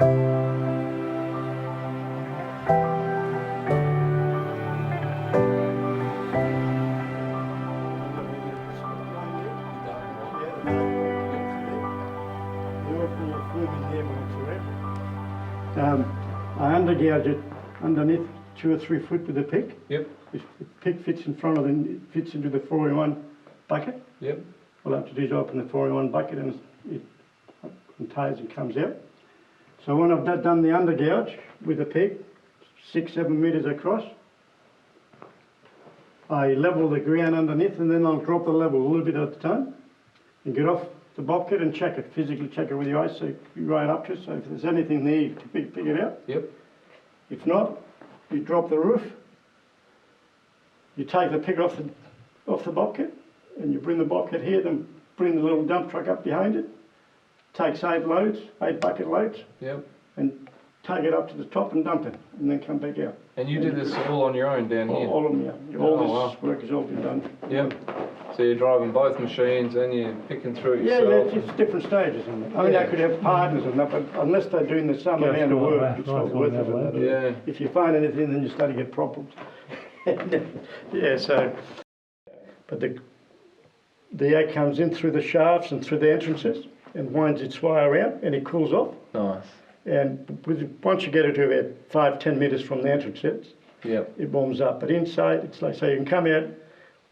I undergouge it underneath 2 or 3 foot with a pick. Yep. If the pick fits in front of it, it fits into the 4-in-1 bucket. Yep. All I have to do is open the 4-in-1 bucket and it unties and comes out. So when I've done the undergouge with a peg, 6-7 metres across, I level the ground underneath and then I'll drop the level a little bit at a time and get off the bobcat and check it, physically check it with your eyes so you right up to it, so if there's anything there you pick it out. Yep. If not, you drop the roof, you take the pick off the bobcat and you bring the bobcat here, then bring the little dump truck up behind it, takes 8 bucket loads, yep, and take it up to the top and dump it, and then come back out. And you do this all on your own down here? All of them, yeah. All this work has all been done. Yep. So you're driving both machines and you're picking through it yourself? Yeah, it's different stages. I mean, I could have partners and that, but unless they're doing the same amount of work, it's not worth it. Yeah. If you find anything, then you start to get problems. Yeah, so, but the air comes in through the shafts and through the entrances and winds its way around and it cools off. Nice. And once you get it to about 5-10 metres from the entrances, yep, it warms up. But inside, it's like, so you can come out,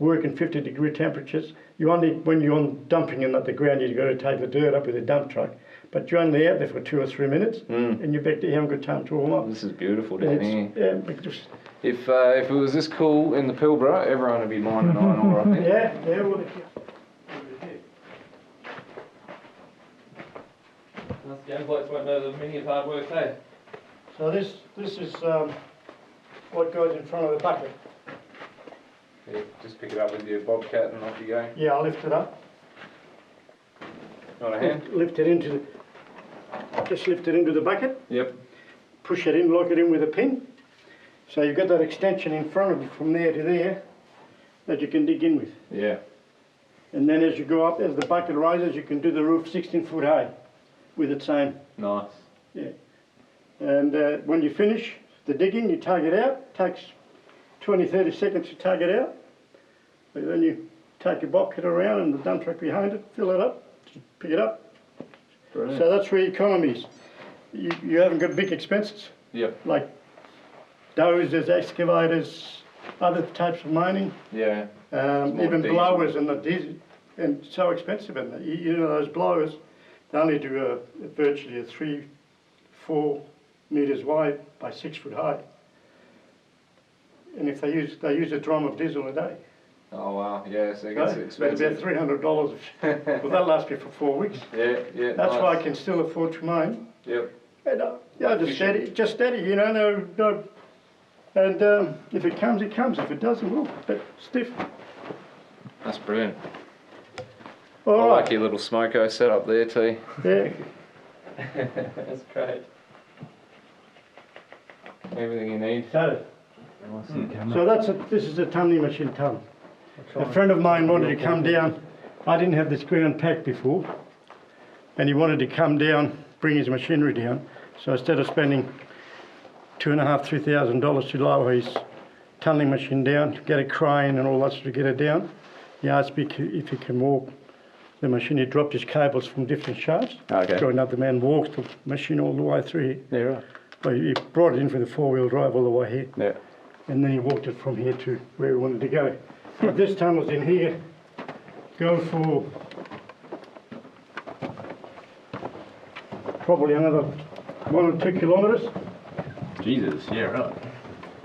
work in 50-degree temperatures. You only, when you're on dumping in at the ground, you've got to take the dirt up with a dump truck. But you're only out there for 2 or 3 minutes, and you're back there, you haven't got time to warm up. This is beautiful down here. Yeah, If it was this cool in the Pilbara, everyone would be mining iron ore, I think. Yeah, well, The young blokes won't know the meaning of hard work, hey? so this is what goes in front of the bucket. Yeah, just pick it up with your bobcat and off you go. Yeah, I'll lift it up. Not a hand? Lift it into the bucket. Yep. Push it in, lock it in with a pin. So you've got that extension in front of you from there to there that you can dig in with. Yeah. And then as you go up, as the bucket rises, you can do the roof 16 foot high with its same. Nice. Yeah. And when you finish the digging, you take it out. Takes 20-30 seconds to take it out. But then you take your bobcat around and the dump truck behind it, fill it up, pick it up. Brilliant. So that's where your economy is. You haven't got big expenses. Yep. Like dozers, excavators, other types of mining. Yeah. Even diesel. blowers and the diesel, and so expensive. And you know those blowers, they only do virtually a 3-4 metres wide by 6 foot high. And if they use a drum of diesel a day. Oh wow, yeah, so it gets That's expensive. about $300. Well, that'll last me for 4 weeks. Yeah, yeah. That's nice. why I can still afford to mine. Yep. And, yeah, just steady, you know, no. And if it comes, it comes. If it doesn't, well, but stiff. That's brilliant. All I right. like your little smoko set up there too. Yeah. That's great. Everything you need. So this is a tunneling machine tunnel. A friend of mine wanted to come down. I didn't have this ground packed before, and he wanted to come down, bring his machinery down. So instead of spending $2,500–3,000 to lower his tunneling machine down, get a crane and all that to get it down, he asked me if he can walk the machine. He dropped his cables from different shafts. Okay. So another man walked the machine all the way through here. Yeah, right. Well, he brought it in for the 4-wheel drive all the way here. Yeah. And then he walked it from here to where he wanted to go. But this tunnel's in here, go for probably another 1 or 2 kilometres. Jesus, yeah, right.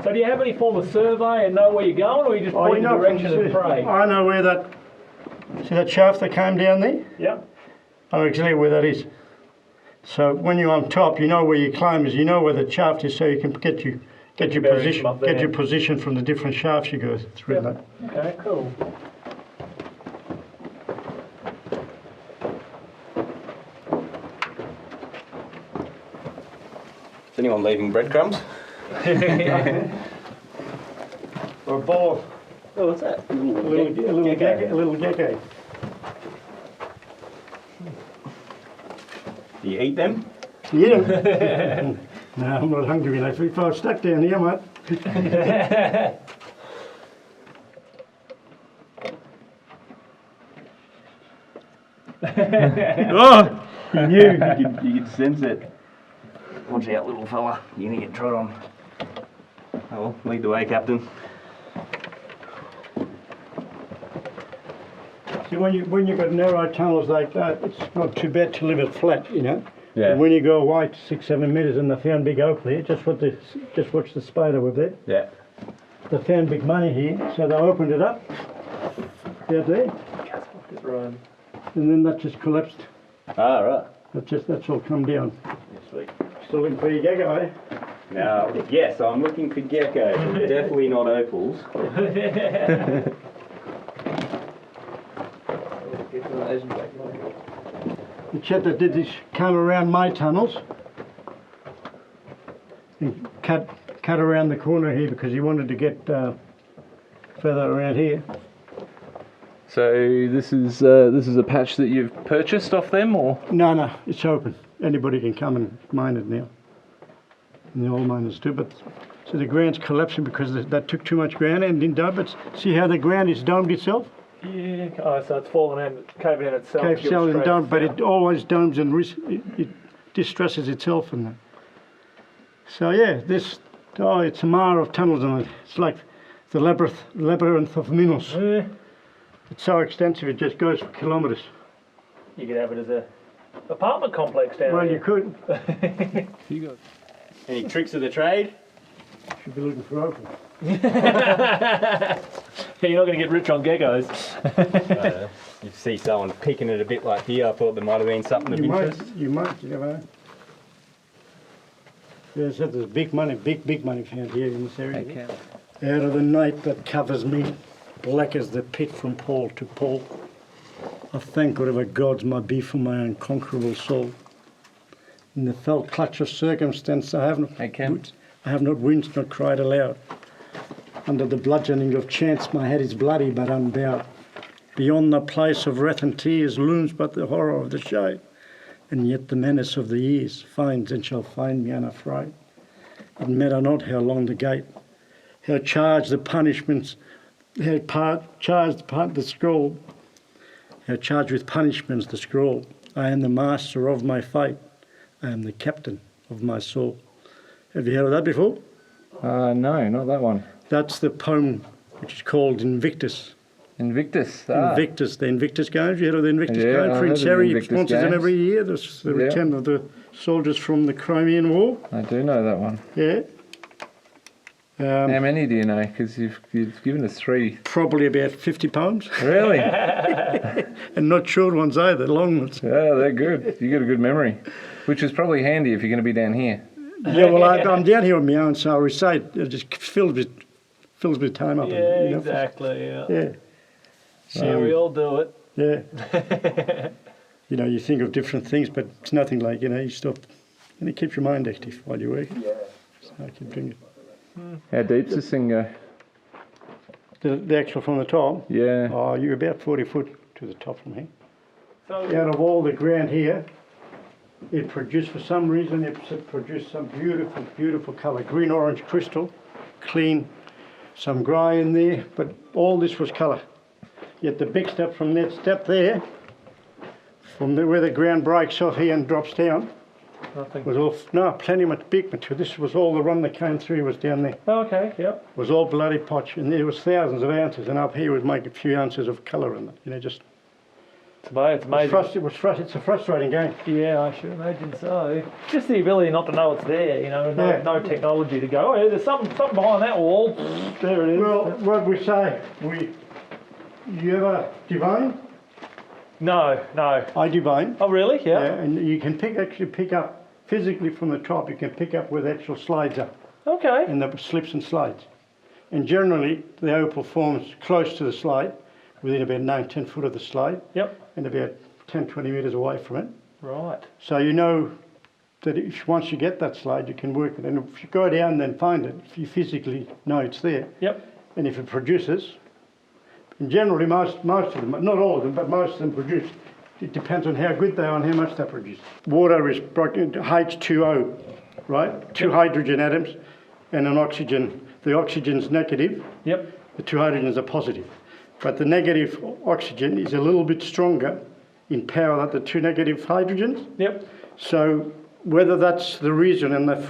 So do you have any form of survey and know where you're going, or you just point in the direction and pray? I know where that, see that shaft that came down there? Yep. I know exactly where that is. So when you're on top, you know where your climb is, you know where the shaft is, so you can get your position from the different shafts you go through. Yep. Okay, cool. Is anyone leaving breadcrumbs? Or a ball, Oh, what's that? a little gecko. Do you eat them? You know. No, I'm not hungry enough. If I was stuck down here, mate. Oh, you knew. You could sense it. Watch out, little fella. You're gonna get trod on. Oh well, lead the way, Captain. See, when you've got narrow tunnels like that, it's not too bad to leave it flat, you know. Yeah. But when you go wide 6-7 metres and they found big opal here, just watch the spider web there. Yeah. They found big money here, so they opened it up out there, Right. and then that just collapsed. Ah, right. That's all come down. Yes, sweet. Still looking for your gecko, eh? Now, yes, I'm looking for geckos. Definitely not opals. The chap that did this came around my tunnels and cut around the corner here because he wanted to get further around here. So this is a patch that you've purchased off them, or? No, it's open. Anybody can come and mine it now. And the old miners do, but so the ground's collapsing because that took too much ground and didn't dome. But see how the ground is domed itself? Yeah. Oh, so it's fallen in, caving in itself. Cave cell and dome, but it always domes and it distresses itself and that. So yeah, it's a mile of tunnels and it's like the labyrinth of minerals. Yeah. It's so extensive it just goes for kilometres. You could have it as a apartment complex down Well, there. you could. You got. Any tricks of the trade? Should be looking for opal. You're not going to get rich on geckos. You see someone picking it a bit like here. I thought there might have been something of interest. You might, you never know. Yeah, so there's big money found here in this area. Okay. Out of the night that covers me, black as the pit from pole to pole. I thank whatever gods might be for my unconquerable soul. In the fell clutch of circumstance I have not winced nor cried aloud. Under the bludgeoning of chance my head is bloody but unbowed. Beyond the place of wrath and tears looms but the horror of the shade. And yet the menace of the years finds and shall find me unafraid. It matter not how long the gate, how charged the punishments, the scroll, how charged with punishments the scroll. I am the master of my fate. I am the captain of my soul. Have you heard of that before? No, not that one. That's the poem which is called Invictus. Invictus. Invictus, the Invictus Games. You heard of the Invictus Yeah, Games? I Prince heard of the Harry Invictus sponsors them Games. every year. That's the return of the soldiers from the Crimean War. I do know that one. Yeah. How many do you know? Because you've given us 3. Probably about 50 poems. Really? And not short ones either, long ones. Yeah, they're good. You got a good memory, which is probably handy if you're going to be down here. Yeah, well, I'm down here on my own, so I recite. It just fills with time up. Yeah, and, you know, exactly. Yeah. Yeah. Yeah, we all do it. Yeah. You know, you think of different things, but it's nothing like, you know, you stop and it keeps your mind active while you're working. Yeah. So I keep doing it. How deep's this thing go? The actual from the top? Yeah. Oh, you're about 40 foot to the top from here. So, Out of all the ground here, it produced, for some reason, it produced some beautiful, beautiful colour. Green-orange crystal, clean, some grey in there, but all this was colour. Yet the big step from that step there, where the ground breaks off here and drops down, nothing. was all, plenty much big material. This was all the run that came through was down there. Oh, okay, yep. It was all bloody potch, and there was thousands of ounces, and up here was make a few ounces of colour in it. You know, just It's amazing. it's a frustrating game. Yeah, I should imagine so. Just the ability not to know it's there, you know, no technology to go, oh, yeah, there's something behind that wall. There it is. Well, what we say, you ever divine? No. I divine. Oh, really? Yeah, Yeah. and you can actually pick up physically from the top. You can pick up where the actual slides are, Okay. and the slips and slides. And generally, the opal forms close to the slide, within about 9-10 foot of the slide, Yep. and about 10-20 metres away from it. Right. So you know that once you get that slide, you can work it. And if you go down and then find it, you physically know it's there. Yep. And if it produces, and generally most of them, not all of them, but most of them produce It depends on how good they are and how much they produce. Water is broken into H2O, right? Two hydrogen atoms and an oxygen. The oxygen's negative, Yep. the two hydrogens are positive. But the negative oxygen is a little bit stronger in power than the two negative hydrogens. Yep. So whether that's the reason and they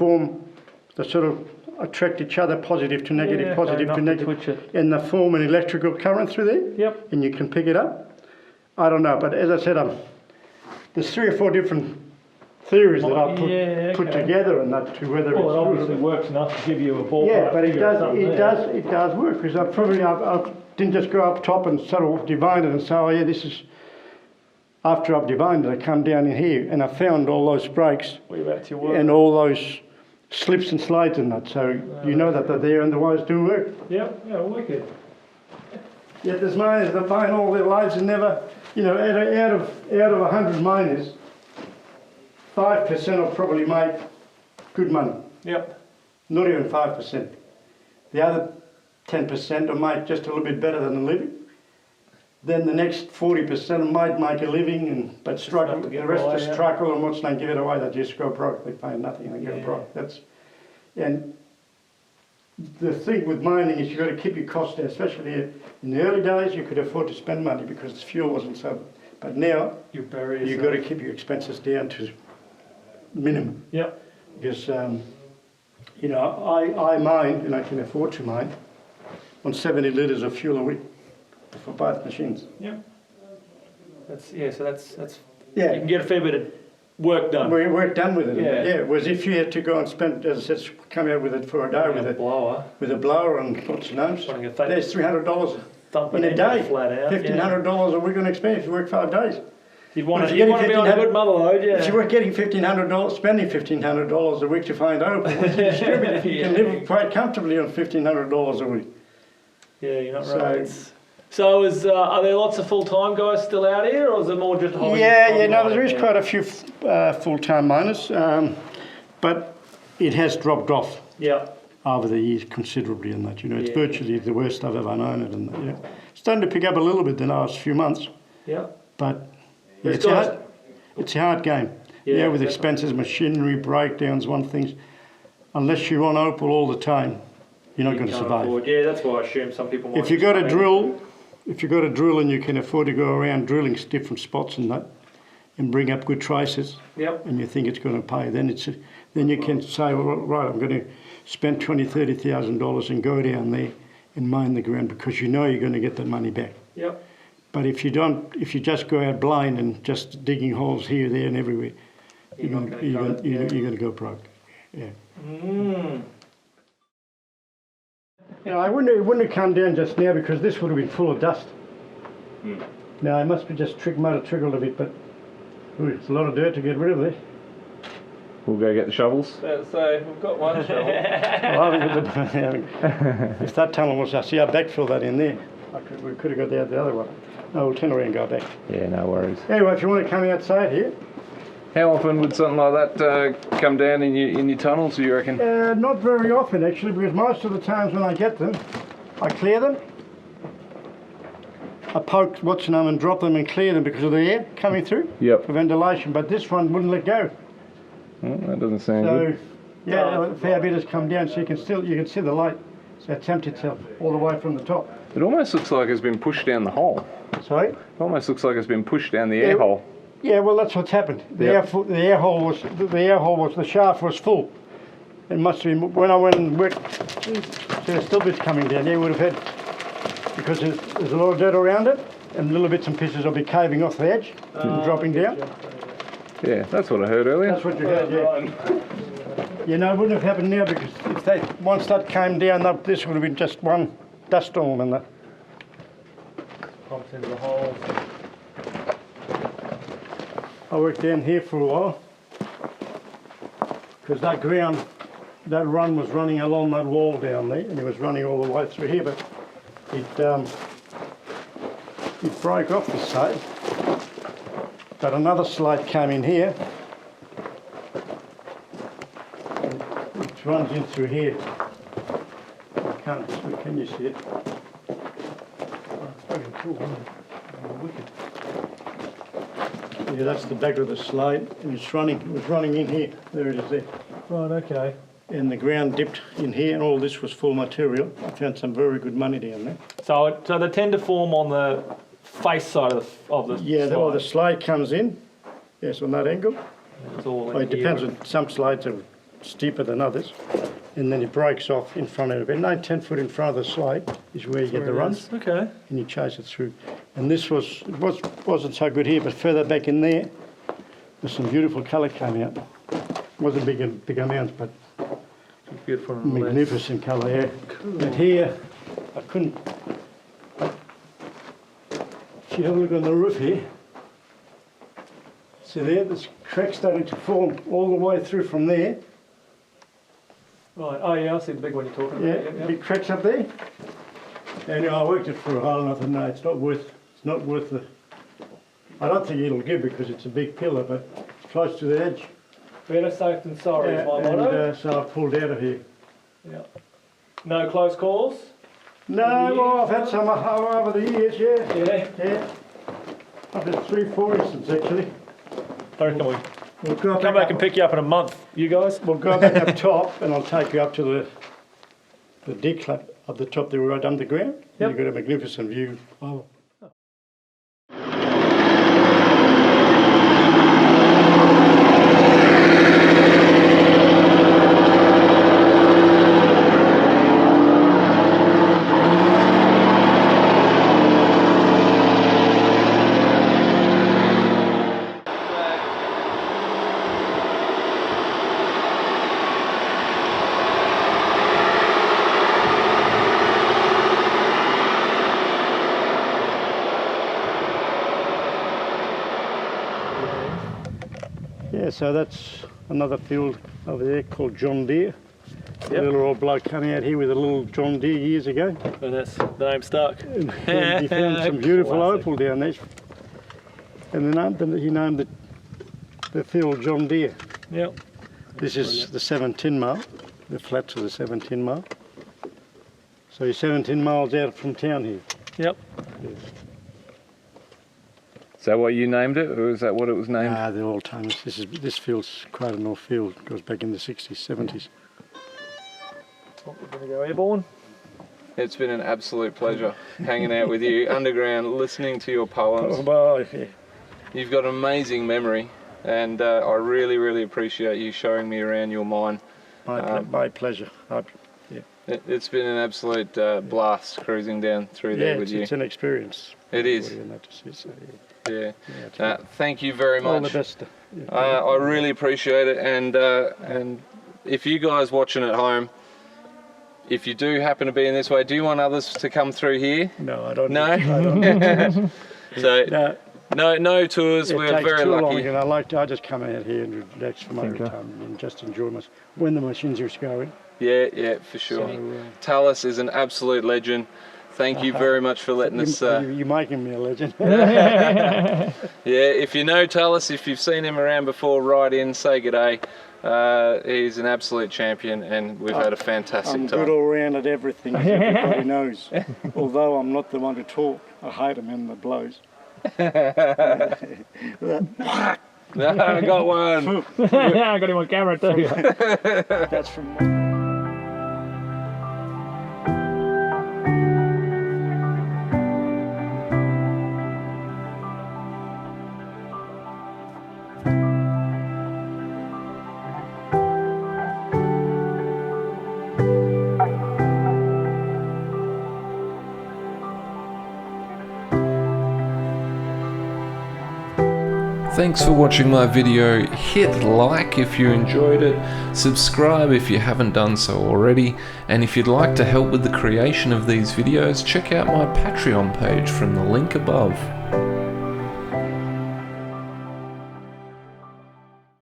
sort of attract each other, positive to negative, Yeah, positive enough to to negative, twitch it. and they form an electrical current through there. Yep. And you can pick it up. I don't know, but as I said, there's 3 or 4 different theories that I've put together, and that to whether Well, it it's obviously works enough to give you a ballpark. yeah, but it figure of something there. does work, because I didn't just go up top and sort of divine it and say, oh yeah, this is. After I've divined it, I come down in here and I found all those breaks and all those slips and slides and that. So you know that they're there and the wires do work. Yep. Yeah, wicked. Yet there's miners that mine all their lives and never, out of 100 miners, 5% will probably make good money. Yep. Not even 5%. The other 10% will make just a little bit better than a living. Then the next 40% might make a living, but struggle. The rest by, just struggle, and once they give it away, they just go broke. They pay nothing, they go broke. And the thing with mining is you've got to keep your costs down, especially in the early days. You could afford to spend money because the fuel wasn't so. But now you've got to keep your expenses down to minimum. Yep. Because I mine, and I can afford to mine, on 70 litres of fuel a week for both machines. Yep. So that's Yeah. you can get a fair bit of work done. Work done with it. Yeah. Whereas if you had to go and spend, as I said, come out with it for a day with a blower and what's the names, there's $300 in a day. Flat out. $1,500 a week on expense if you work 5 days. You want to be on a good mother load, yeah. If you were getting $1,500, spending $1,500 a week to find opal, once you distribute it, you can live quite comfortably on $1,500 a week. Yeah, you're not right. So are there lots of full-time guys still out here, or is it more just hobby? There is quite a few full-time miners, but it has dropped off over the years considerably in that. It's virtually the worst I've ever known it. And it's starting to pick up a little bit the last few months. Yeah. But it's a hard game. Yeah, with expenses, machinery, breakdowns, things. Unless you're on opal all the time, you're not going to survive. Yeah, that's why I assume some people might. If you've got a drill and you can afford to go around drilling different spots and that, and bring up good traces, and you think it's going to pay, then you can say, well, right, I'm going to spend $20,000-$30,000 and go down there and mine the ground, because you know you're going to get that money back. Yep. But if you just go out blind and just digging holes here, there, and everywhere, you're going to go broke. Yeah. I wouldn't have come down just now, because this would have been full of dust. Now I must be just might have trickled a bit, but it's a lot of dirt to get rid of there. We'll go get the shovels. So we've got one shovel. If that tunnel was, I see I backfill that in there. We could have got the other one. No, we'll turn around and go back. Yeah, no worries. Anyway, if you want to come outside here. How often would something like that come down in your tunnels, do you reckon? Not very often actually, because most of the times when I get them, I clear them. I poke and drop them and clear them because of the air coming through. Yep. For ventilation, but this one wouldn't let go. Oh, that doesn't sound good. Yeah, a fair bit has come down, so you can see the light. So it's emptied itself all the way from the top. It almost looks like it's been pushed down the hole. Sorry? It almost looks like it's been pushed down the air hole. Yeah, well, that's what's happened. The air hole was the shaft was full. It must have been when I went and worked. So there's still bits coming down. There would have had, because there's a lot of dirt around it, and little bits and pieces will be caving off the edge and dropping down. Yeah, that's what I heard earlier. That's what you heard. Yeah. It wouldn't have happened now, because once that came down, this would have been just one dust storm and that. Popped into the hole. I worked down here for a while, because that run was running along that wall down there, and it was running all the way through here, but it broke off this side. But another slide came in here, and it runs in through here. Can you see it? Oh, it's fucking cool, isn't it? Oh, wicked. Yeah, that's the back of the slide, and it was running in here. There it is there. Right, okay. And the ground dipped in here, and all this was full material. I found some very good money down there. So they tend to form on the face side of the Yeah, slide. the slide comes in, yes, on that angle. It's all in Well, it here. depends on, some slides are steeper than others. And then it breaks off in front of it. About 9-10 foot in front of the slide is where you get the runs, Okay. and you chase it through. And this wasn't so good here, but further back in there, there's some beautiful colour came out. Wasn't big amounts, but Beautiful. magnificent colour, yeah. But here, I couldn't. If you have a look on the roof here, see there, there's cracks starting to form all the way through from there. Right. Oh yeah, I see the big one you're talking Yeah, about. Yeah. big cracks up there. And I worked it for a while and I thought, no, it's not worth the. I don't think it'll give because it's a big pillar, but it's close to the edge. Better safe than sorry is my and motto. so I pulled out of here. Yeah. No close calls. No, well, I've had some over the years, yeah. Yeah. Yeah. I've had 3-4 instances actually. I reckon we We'll go come back and pick you up in a month. You guys. We'll go back up top and I'll take you up to the deck club up the top there right underground. Yep. You've got a magnificent view. Oh. Yeah, so that's another field over there called John Deere. A little old bloke coming out here with a little John Deere years ago. And that's the name stuck. And he found some beautiful Classic. opal down there. And he named the field John Deere. Yep. This is the 17 mile, the flats of the 17 mile. So you're 17 miles out from town here. Yep. Is that what you named it, or is that what it was named? Ah, they're all timers. This field's quite an old field. It goes back in the 60s, 70s. We're going to go airborne. It's been an absolute pleasure hanging out with you underground, listening to your poems. Well, yeah. You've got an amazing memory, and I really, really appreciate you showing me around your mine. My pleasure. It's been an absolute blast cruising down through there with you. It's an experience. It is. Yeah. Thank you very much. All the best. I really appreciate it, and if you guys watching at home, if you do happen to be in this way, do you want others to come through here? No, I don't. No? I don't. So no tours. It We're takes very too lucky. long, and I just come out here and relax for my time and just enjoy myself when the machines are going. Yeah, for sure. So, Talis is an absolute legend. Thank you very much for letting us. You're making me a legend. Yeah, if you know Talis, if you've seen him around before, write in, say g'day. He's an absolute champion, and we've had a fantastic I'm time. good all round at everything, as everybody knows. Although I'm not the one to talk, I hate them in the blows. No, I got one. I got him on camera too. That's from. Thanks for watching my video. Hit like if you enjoyed it, subscribe if you haven't done so already, and if you'd like to help with the creation of these videos, check out my Patreon page from the link above.